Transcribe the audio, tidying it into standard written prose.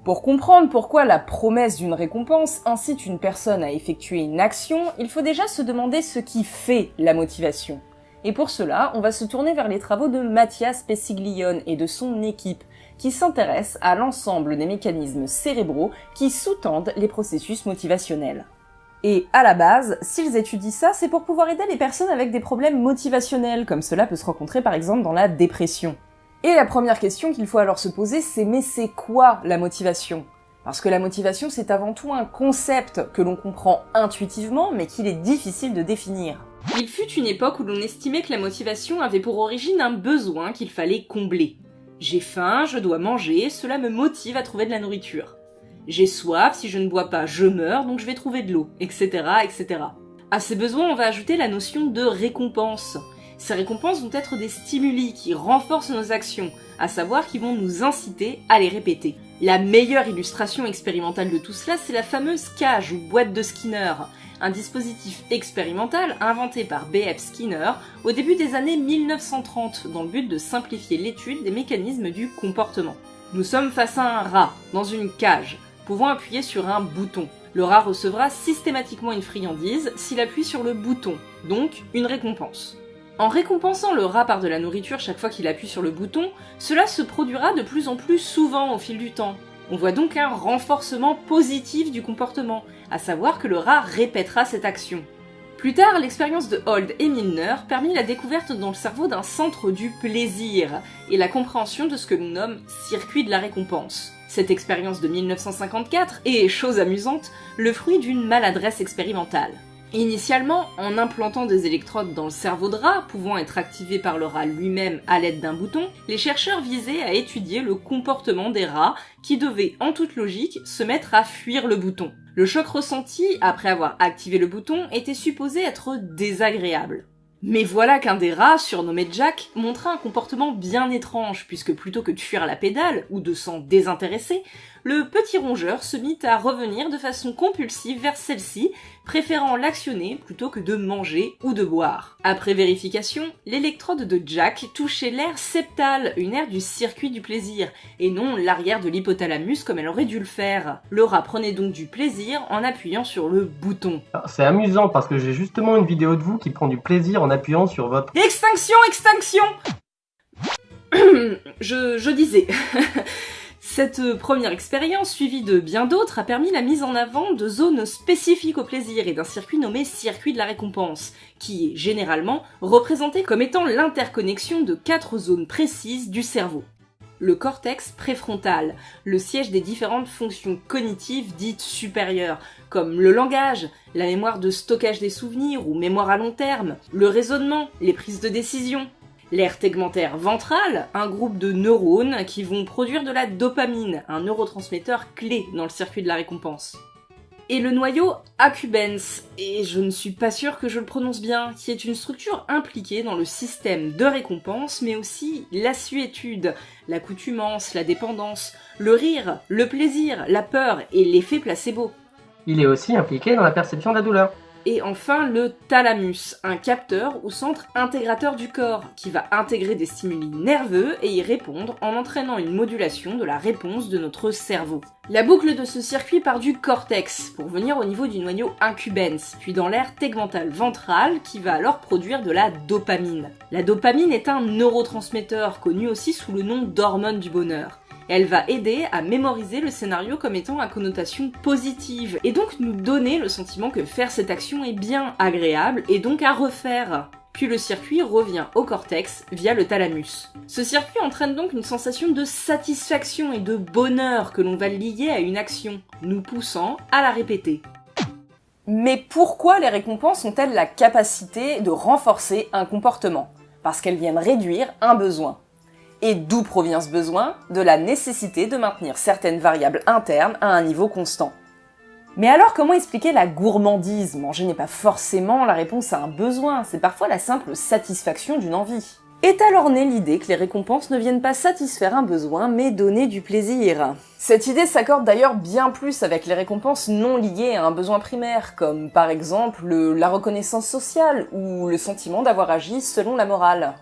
Pour comprendre pourquoi la promesse d'une récompense incite une personne à effectuer une action, il faut déjà se demander ce qui fait la motivation. Et pour cela, on va se tourner vers les travaux de Matthias Pessiglione et de son équipe, qui s'intéressent à l'ensemble des mécanismes cérébraux qui sous-tendent les processus motivationnels. Et à la base, s'ils étudient ça, c'est pour pouvoir aider les personnes avec des problèmes motivationnels, comme cela peut se rencontrer par exemple dans la dépression. Et la première question qu'il faut alors se poser, c'est mais c'est quoi la motivation ? Parce que la motivation, c'est avant tout un concept que l'on comprend intuitivement, mais qu'il est difficile de définir. Il fut une époque où l'on estimait que la motivation avait pour origine un besoin qu'il fallait combler. J'ai faim, je dois manger, cela me motive à trouver de la nourriture. J'ai soif, si je ne bois pas, je meurs, donc je vais trouver de l'eau, etc., etc. À ces besoins, on va ajouter la notion de récompense. Ces récompenses vont être des stimuli qui renforcent nos actions, à savoir qui vont nous inciter à les répéter. La meilleure illustration expérimentale de tout cela, c'est la fameuse cage ou boîte de Skinner, un dispositif expérimental inventé par B.F. Skinner au début des années 1930 dans le but de simplifier l'étude des mécanismes du comportement. Nous sommes face à un rat, dans une cage, pouvant appuyer sur un bouton. Le rat recevra systématiquement une friandise s'il appuie sur le bouton, donc une récompense. En récompensant le rat par de la nourriture chaque fois qu'il appuie sur le bouton, cela se produira de plus en plus souvent au fil du temps. On voit donc un renforcement positif du comportement, à savoir que le rat répétera cette action. Plus tard, l'expérience de Holt et Milner permit la découverte dans le cerveau d'un centre du plaisir et la compréhension de ce que l'on nomme circuit de la récompense. Cette expérience de 1954 est, chose amusante, le fruit d'une maladresse expérimentale. Initialement, en implantant des électrodes dans le cerveau de rat, pouvant être activées par le rat lui-même à l'aide d'un bouton, les chercheurs visaient à étudier le comportement des rats qui devaient, en toute logique, se mettre à fuir le bouton. Le choc ressenti, après avoir activé le bouton, était supposé être désagréable. Mais voilà qu'un des rats, surnommé Jack, montra un comportement bien étrange, puisque plutôt que de fuir la pédale, ou de s'en désintéresser, le petit rongeur se mit à revenir de façon compulsive vers celle-ci, préférant l'actionner plutôt que de manger ou de boire. Après vérification, l'électrode de Jack touchait l'aire septale, une aire du circuit du plaisir, et non l'arrière de l'hypothalamus comme elle aurait dû le faire. Le rat prenait donc du plaisir en appuyant sur le bouton. C'est amusant parce que j'ai justement une vidéo de vous qui prend du plaisir en appuyant sur votre... Extinction, extinction. Je disais... Cette première expérience, suivie de bien d'autres, a permis la mise en avant de zones spécifiques au plaisir et d'un circuit nommé circuit de la récompense, qui est généralement représenté comme étant l'interconnexion de 4 zones précises du cerveau. Le cortex préfrontal, le siège des différentes fonctions cognitives dites supérieures, comme le langage, la mémoire de stockage des souvenirs ou mémoire à long terme, le raisonnement, les prises de décision. L'aire tegmentaire ventrale, un groupe de neurones qui vont produire de la dopamine, un neurotransmetteur clé dans le circuit de la récompense. Et le noyau accumbens, et je ne suis pas sûre que je le prononce bien, qui est une structure impliquée dans le système de récompense, mais aussi l'assuétude, l'accoutumance, la dépendance, le rire, le plaisir, la peur et l'effet placebo. Il est aussi impliqué dans la perception de la douleur. Et enfin le thalamus, un capteur ou centre intégrateur du corps, qui va intégrer des stimuli nerveux et y répondre en entraînant une modulation de la réponse de notre cerveau. La boucle de ce circuit part du cortex, pour venir au niveau du noyau accumbens, puis dans l'aire tegmentale ventrale, qui va alors produire de la dopamine. La dopamine est un neurotransmetteur, connu aussi sous le nom d'hormone du bonheur. Elle va aider à mémoriser le scénario comme étant à connotation positive, et donc nous donner le sentiment que faire cette action est bien agréable, et donc à refaire. Puis le circuit revient au cortex via le thalamus. Ce circuit entraîne donc une sensation de satisfaction et de bonheur que l'on va lier à une action, nous poussant à la répéter. Mais pourquoi les récompenses ont-elles la capacité de renforcer un comportement ? Parce qu'elles viennent réduire un besoin. Et d'où provient ce besoin ? De la nécessité de maintenir certaines variables internes à un niveau constant. Mais alors comment expliquer la gourmandise ? Manger n'est pas forcément la réponse à un besoin, c'est parfois la simple satisfaction d'une envie. Est alors née l'idée que les récompenses ne viennent pas satisfaire un besoin, mais donner du plaisir. Cette idée s'accorde d'ailleurs bien plus avec les récompenses non liées à un besoin primaire, comme par exemple la reconnaissance sociale ou le sentiment d'avoir agi selon la morale.